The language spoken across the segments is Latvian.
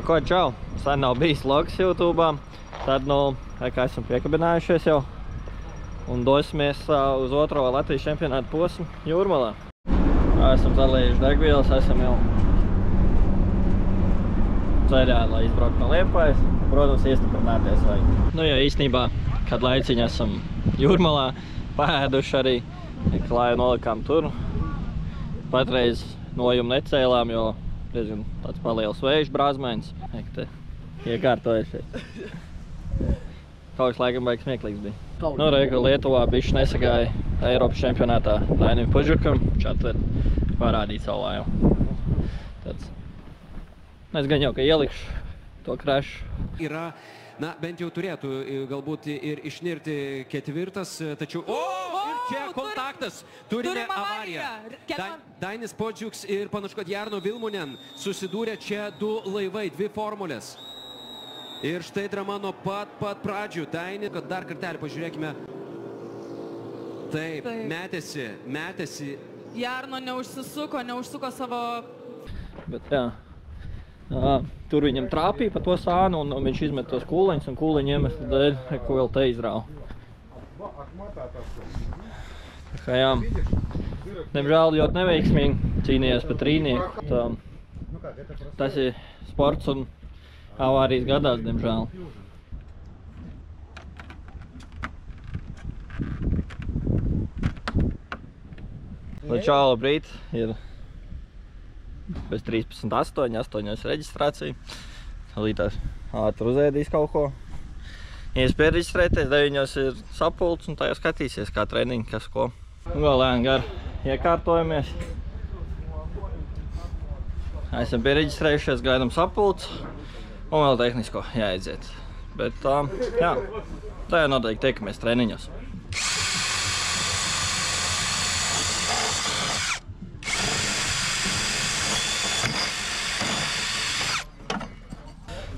Ko, čau! Sen nav bijis logs YouTube'ā. Tad, kā esam piekabinājušies jau. Un dosimies uz otro Latvijas čempionātu posmu Jūrmalā. Esam dalījuši degvielas, esam jau ceļā, lai izbrauktu no Liepājas. Protams, iestiprināties vajag. Ja īstenībā, kad laiciņi esam Jūrmalā, paēduši arī, klāju nolikām tur. Patreiz nojumu necēlām, jo diezgan tāds paliels vējš brāzmaiņas. Iekārtojušies. Kaut kas laikam baigs smieklīgs bija. Reika Lietuvā bišķi nesagāja Eiropas čempionātā Dainim Pužukam. Čatver parādīt savu laivu. Tāds. Es gan jau, ka ielikšu to krašu. Yra, bent jau turėtų galbūt ir išnirti ketvirtas, tačiau... Ir čia kontaktas. Turime avariją. Dainis Pužukas ir panašu, kad Jarno Vilmunen susidūrė čia du laivai, dvi formulės. Ir štai drama nuo pat pradžių. Dainį, kad dar kartelį pažiūrėkime. Taip, metėsi. Jarno neužsuko savo... Bet jā. Tur viņam trāpīja pa to sānu un viņš izmet tos kūleņus un kūleņu iemeslu dēļ, ko vēl te izrāva. Tā kā jā, nemžēl ļoti neveiksmīgi cīnījās pa trīnieku. Tas ir sports un avārijas gadās, diemžēl. Līdz šāla brīd ir bez 13.8 reģistrācija. Līdz ātri uzēdīs kaut ko. Iespēja reģistrēties, 9 ir sapulcs un tajā skatīsies kā treniņi, kas ko. Un vēl lēni gar iekārtojamies. Esam piereģistrējušies, gaidām sapulcs. Un vēl tehnisko jāaiziet. Bet jā, tajā noteikti tiekamies treniņos.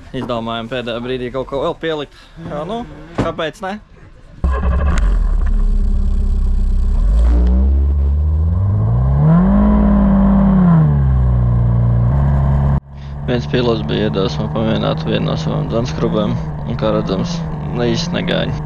Izdomājam pēdējā brīdī kaut ko vēl pielikt. Jā, kāpēc ne? Viens pilots bija iedās man pamēģināt vienu no savām dzanskrubēm, un kā redzams, īsti negāja.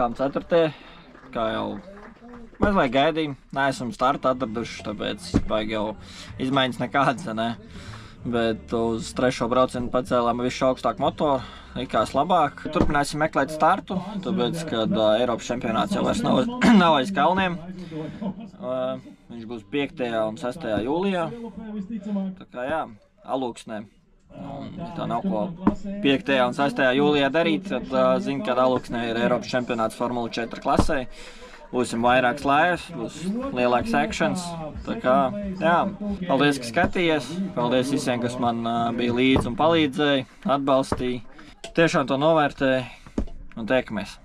palikām 4. Kā jau mazliet gaidījām. Neesam startu atraduši, tāpēc baigi jau izmaiņas nekādas, ne? Bet uz 3. braucienu pacēlām visu augstāk motoru, likās labāk. Turpināsim meklēt startu, tāpēc, kad Eiropas čempionāts jau vairs nav aiz kalniem. Viņš būs 5. un 6. jūlijā. Tā kā jā, Alūksnē. Ja tā nav ko 5. un 6. jūlijā darīt, tad zinu, kad Alūksnē ir Eiropas čempionāts Formula 4 klasē. Būsim vairākas lējas, būs lielāks actions. Tā kā, jā, paldies, ka skatījies. Paldies visiem, kas man bija līdzi un palīdzēja, atbalstīja. Tiešām to novērtēju un tiekamies.